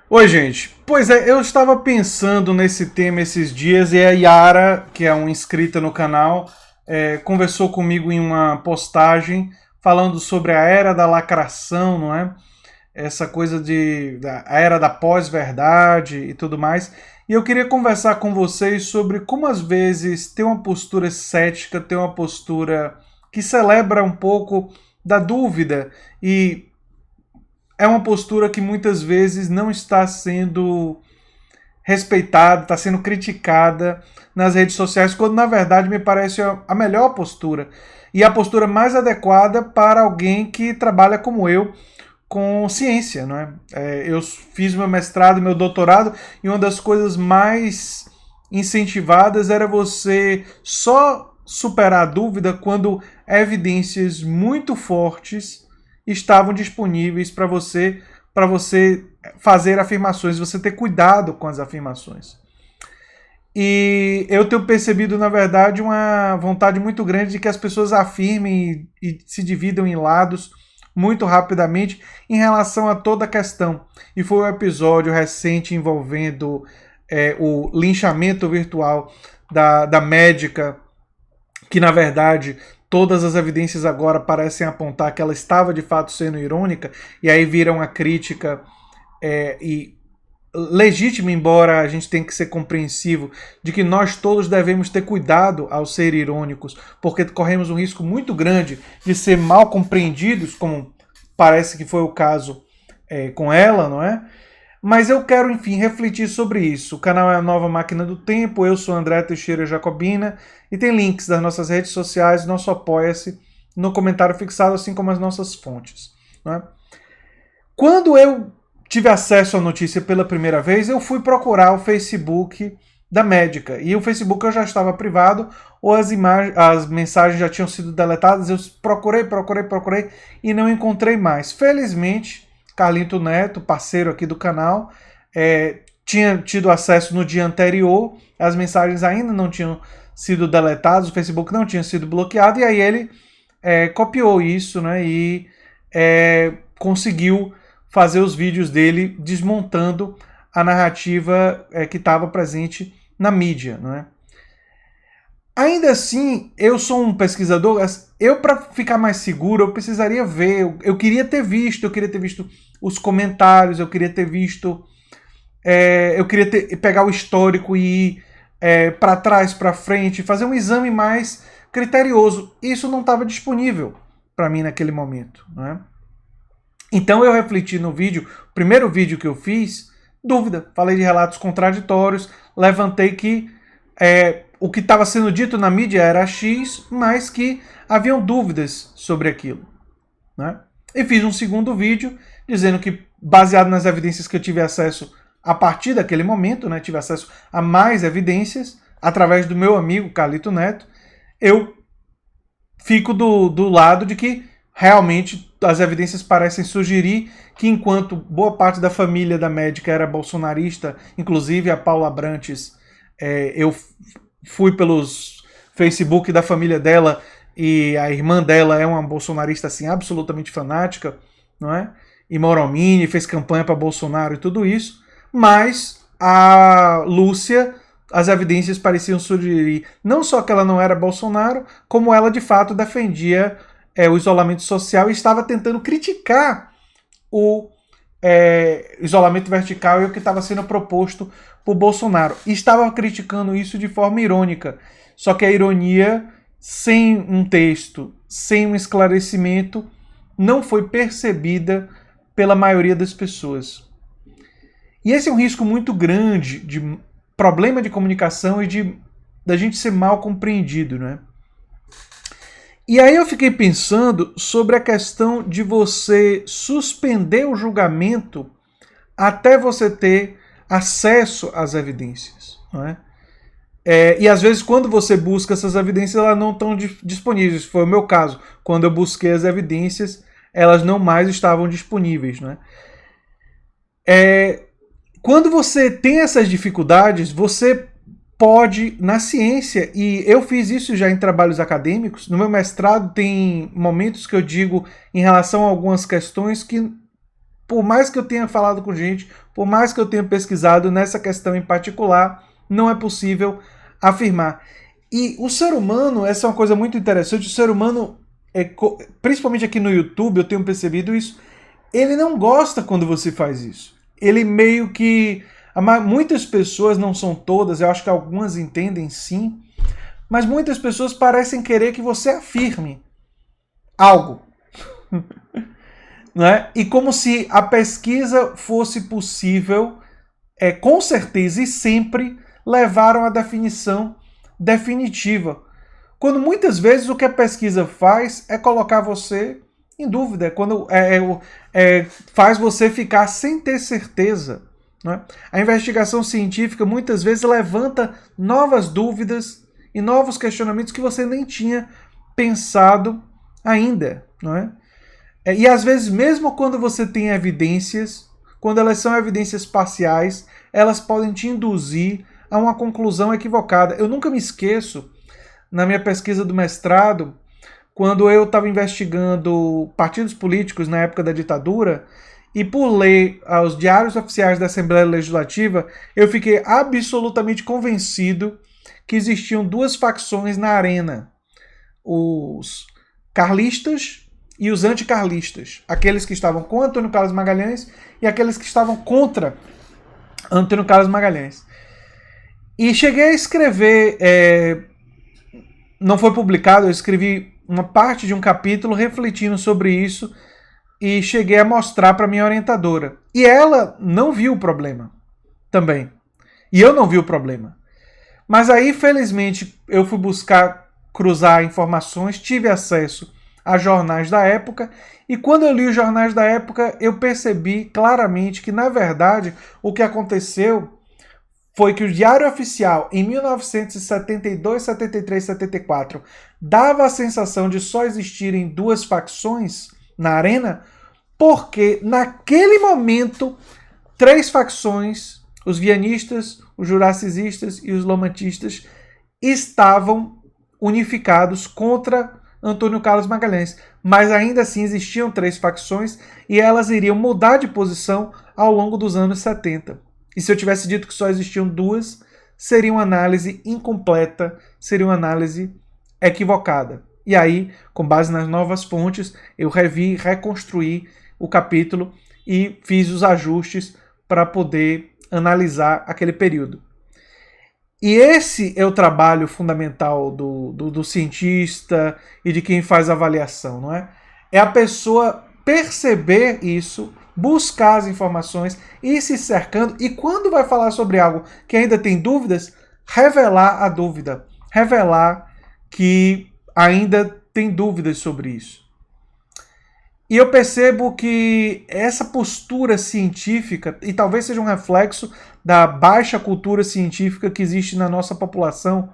Oi, gente. Pois é, eu estava pensando nesse tema esses dias e a Yara, que é uma inscrita no canal, conversou comigo em uma postagem falando sobre a era da lacração, não é? Essa coisa da a era da pós-verdade e tudo mais. E eu queria conversar com vocês sobre como às vezes ter uma postura cética, ter uma postura que celebra um pouco da dúvida e é uma postura que muitas vezes não está sendo respeitada, está sendo criticada nas redes sociais, quando na verdade me parece a melhor postura e a postura mais adequada para alguém que trabalha como eu com ciência, não é? Eu fiz meu mestrado, meu doutorado e uma das coisas mais incentivadas era você só superar a dúvida quando evidências muito fortes estavam disponíveis para você fazer afirmações, você ter cuidado com as afirmações. E eu tenho percebido, na verdade, uma vontade muito grande de que as pessoas afirmem e se dividam em lados muito rapidamente em relação a toda a questão. E foi um episódio recente envolvendo o linchamento virtual da médica, que na verdade todas as evidências agora parecem apontar que ela estava de fato sendo irônica, e aí vira uma crítica e legítima, embora a gente tenha que ser compreensivo de que nós todos devemos ter cuidado ao ser irônicos, porque corremos um risco muito grande de ser mal compreendidos, como parece que foi o caso com ela, não é? Mas eu quero, enfim, refletir sobre isso. O canal é a Nova Máquina do Tempo, eu sou André Teixeira Jacobina e tem links das nossas redes sociais, nosso Apoia-se, no comentário fixado, assim como as nossas fontes. Não é? Quando eu tive acesso à notícia pela primeira vez, eu fui procurar o Facebook da médica. E o Facebook eu já estava privado, ou as mensagens já tinham sido deletadas. Eu procurei e não encontrei mais. Felizmente, Carlito Neto, parceiro aqui do canal, tinha tido acesso no dia anterior, as mensagens ainda não tinham sido deletadas, o Facebook não tinha sido bloqueado, e aí ele copiou isso, né, e conseguiu fazer os vídeos dele desmontando a narrativa que estava presente na mídia, não é? Ainda assim, eu sou um pesquisador, eu para ficar mais seguro, eu precisaria ver, eu queria ter visto os comentários, eu queria ter visto, pegar o histórico e ir para trás, para frente, fazer um exame mais criterioso. Isso não estava disponível para mim naquele momento, não é? Então eu refleti no vídeo, o primeiro vídeo que eu fiz, dúvida. Falei de relatos contraditórios, levantei que o que estava sendo dito na mídia era X, mas que haviam dúvidas sobre aquilo. Né? E fiz um segundo vídeo dizendo que, baseado nas evidências que eu tive acesso a partir daquele momento, né, tive acesso a mais evidências, através do meu amigo Carlito Neto, eu fico do lado de que realmente as evidências parecem sugerir que, enquanto boa parte da família da médica era bolsonarista, inclusive a Paula Abrantes, eu fui pelos Facebook da família dela e a irmã dela é uma bolsonarista assim absolutamente fanática, não é? E Moromini fez campanha para Bolsonaro e tudo isso, mas a Lúcia, as evidências pareciam sugerir não só que ela não era Bolsonaro, como ela de fato defendia o isolamento social e estava tentando criticar o isolamento vertical e o que estava sendo proposto por Bolsonaro. E estava criticando isso de forma irônica. Só que a ironia, sem um texto, sem um esclarecimento, não foi percebida pela maioria das pessoas. E esse é um risco muito grande de problema de comunicação e da gente ser mal compreendido, né? E aí eu fiquei pensando sobre a questão de você suspender o julgamento até você ter acesso às evidências, não é? E às vezes quando você busca essas evidências, elas não estão disponíveis. Foi o meu caso. Quando eu busquei as evidências, elas não mais estavam disponíveis, não é? Quando você tem essas dificuldades, você pode, na ciência, e eu fiz isso já em trabalhos acadêmicos, no meu mestrado tem momentos que eu digo em relação a algumas questões que por mais que eu tenha falado com gente, por mais que eu tenha pesquisado nessa questão em particular, não é possível afirmar. E o ser humano, essa é uma coisa muito interessante, o ser humano, principalmente aqui no YouTube, eu tenho percebido isso, ele não gosta quando você faz isso. Ele meio que... Muitas pessoas, não são todas, eu acho que algumas entendem sim, mas muitas pessoas parecem querer que você afirme algo. Né? E como se a pesquisa fosse possível, com certeza e sempre, levar a uma definição definitiva. Quando muitas vezes o que a pesquisa faz é colocar você em dúvida, quando faz você ficar sem ter certeza. Né? A investigação científica muitas vezes levanta novas dúvidas e novos questionamentos que você nem tinha pensado ainda. Não é? E às vezes, mesmo quando você tem evidências, quando elas são evidências parciais, elas podem te induzir a uma conclusão equivocada. Eu nunca me esqueço, na minha pesquisa do mestrado, quando eu estava investigando partidos políticos na época da ditadura, e por ler os diários oficiais da Assembleia Legislativa, eu fiquei absolutamente convencido que existiam duas facções na arena. Os carlistas e os anticarlistas. Aqueles que estavam com Antônio Carlos Magalhães e aqueles que estavam contra Antônio Carlos Magalhães. E cheguei a escrever, não foi publicado, eu escrevi uma parte de um capítulo refletindo sobre isso e cheguei a mostrar para minha orientadora. E ela não viu o problema também. E eu não vi o problema. Mas aí, felizmente, eu fui buscar cruzar informações, tive acesso a jornais da época, e quando eu li os jornais da época, eu percebi claramente que, na verdade, o que aconteceu foi que o Diário Oficial, em 1972, 73, 74, dava a sensação de só existirem duas facções na arena, porque naquele momento, três facções, os vianistas, os jurassistas e os lomantistas, estavam unificados contra Antônio Carlos Magalhães. Mas ainda assim existiam três facções e elas iriam mudar de posição ao longo dos anos 70. E se eu tivesse dito que só existiam duas, seria uma análise incompleta, seria uma análise equivocada. E aí, com base nas novas fontes, eu reconstruí o capítulo e fiz os ajustes para poder analisar aquele período. E esse é o trabalho fundamental do cientista e de quem faz avaliação, não é? É a pessoa perceber isso, buscar as informações, ir se cercando e quando vai falar sobre algo que ainda tem dúvidas, revelar a dúvida, revelar que ainda tem dúvidas sobre isso. E eu percebo que essa postura científica, e talvez seja um reflexo da baixa cultura científica que existe na nossa população,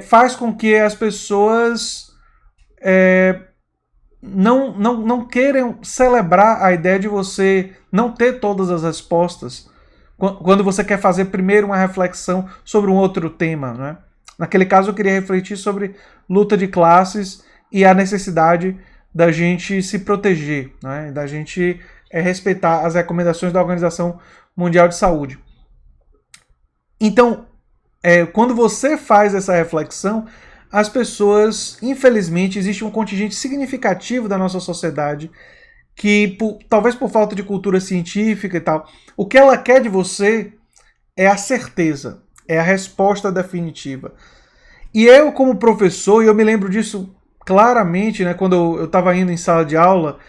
faz com que as pessoas não queiram celebrar a ideia de você não ter todas as respostas quando você quer fazer primeiro uma reflexão sobre um outro tema. Né? Naquele caso eu queria refletir sobre luta de classes e a necessidade da gente se proteger, né? Da gente respeitar as recomendações da Organização Mundial de Saúde. Então, quando você faz essa reflexão, as pessoas, infelizmente, existe um contingente significativo da nossa sociedade que, talvez por falta de cultura científica e tal, o que ela quer de você é a certeza, é a resposta definitiva. E eu, como professor, e eu me lembro disso claramente, né, quando eu estava indo em sala de aula,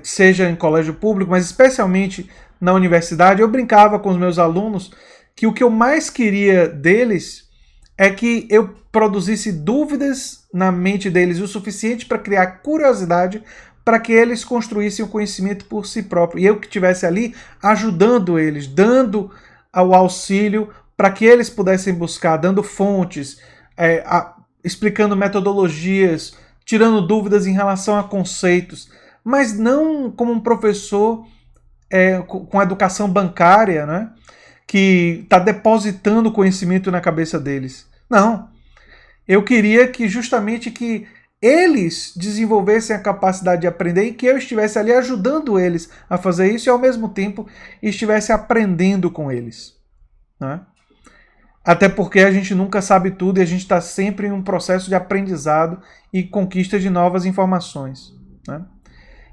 seja em colégio público, mas especialmente na universidade, eu brincava com os meus alunos que o que eu mais queria deles é que eu produzisse dúvidas na mente deles o suficiente para criar curiosidade para que eles construíssem o conhecimento por si próprio. E eu que estivesse ali ajudando eles, dando o auxílio para que eles pudessem buscar, dando fontes, explicando metodologias, tirando dúvidas em relação a conceitos, mas não como um professor com educação bancária, né, que está depositando conhecimento na cabeça deles. Não. Eu queria que justamente que eles desenvolvessem a capacidade de aprender e que eu estivesse ali ajudando eles a fazer isso e ao mesmo tempo estivesse aprendendo com eles, né? Até porque a gente nunca sabe tudo e a gente está sempre em um processo de aprendizado e conquista de novas informações, né?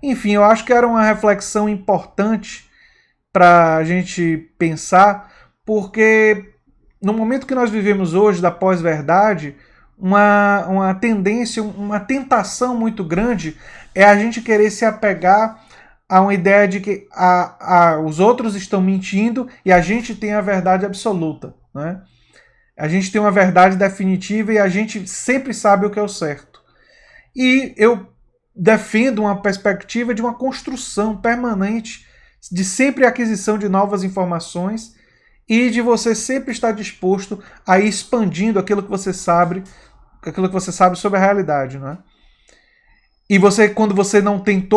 Enfim, eu acho que era uma reflexão importante para a gente pensar, porque no momento que nós vivemos hoje, da pós-verdade, uma tendência, uma tentação muito grande é a gente querer se apegar a uma ideia de que os outros estão mentindo e a gente tem a verdade absoluta, né? A gente tem uma verdade definitiva e a gente sempre sabe o que é o certo. E eu defendo uma perspectiva de uma construção permanente, de sempre aquisição de novas informações e de você sempre estar disposto a ir expandindo aquilo que você sabe sobre a realidade, não é? E você, quando você não tem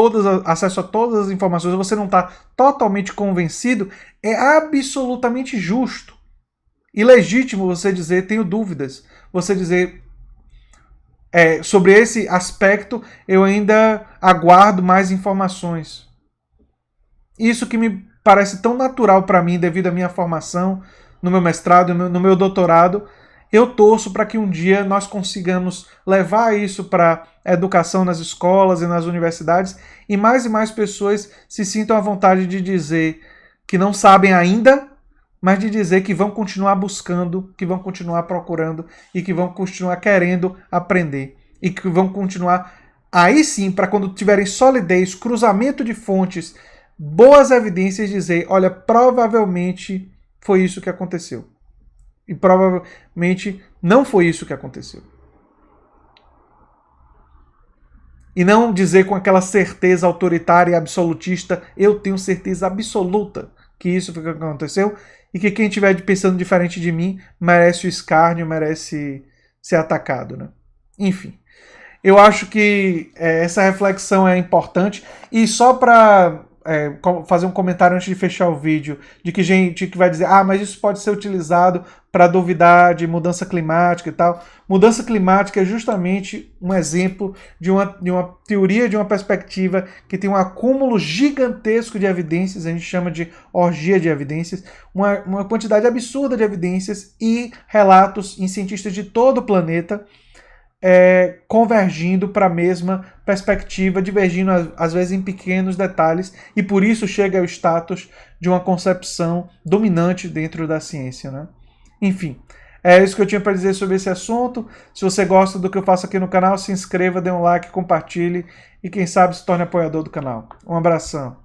acesso a todas as informações, você não está totalmente convencido, é absolutamente justo e legítimo você dizer, tenho dúvidas. Você dizer, sobre esse aspecto, eu ainda aguardo mais informações. Isso que me parece tão natural para mim, devido à minha formação, no meu mestrado, no meu doutorado. Eu torço para que um dia nós consigamos levar isso para a educação nas escolas e nas universidades e mais pessoas se sintam à vontade de dizer que não sabem ainda, mas de dizer que vão continuar buscando, que vão continuar procurando e que vão continuar querendo aprender. E que vão continuar, aí sim, para quando tiverem solidez, cruzamento de fontes, boas evidências, dizer, olha, provavelmente foi isso que aconteceu. E provavelmente não foi isso que aconteceu. E não dizer com aquela certeza autoritária e absolutista, eu tenho certeza absoluta que isso foi o que aconteceu e que quem estiver pensando diferente de mim merece o escárnio, merece ser atacado, né? Enfim, eu acho que essa reflexão é importante. E só para fazer um comentário antes de fechar o vídeo, de que gente que vai dizer, mas isso pode ser utilizado para duvidar de mudança climática e tal. Mudança climática é justamente um exemplo de uma teoria, de uma perspectiva que tem um acúmulo gigantesco de evidências, a gente chama de orgia de evidências, uma quantidade absurda de evidências e relatos em cientistas de todo o planeta, convergindo para a mesma perspectiva, divergindo às vezes em pequenos detalhes, e por isso chega ao status de uma concepção dominante dentro da ciência, né? Enfim, é isso que eu tinha para dizer sobre esse assunto. Se você gosta do que eu faço aqui no canal, se inscreva, dê um like, compartilhe e quem sabe se torne apoiador do canal. Um abração.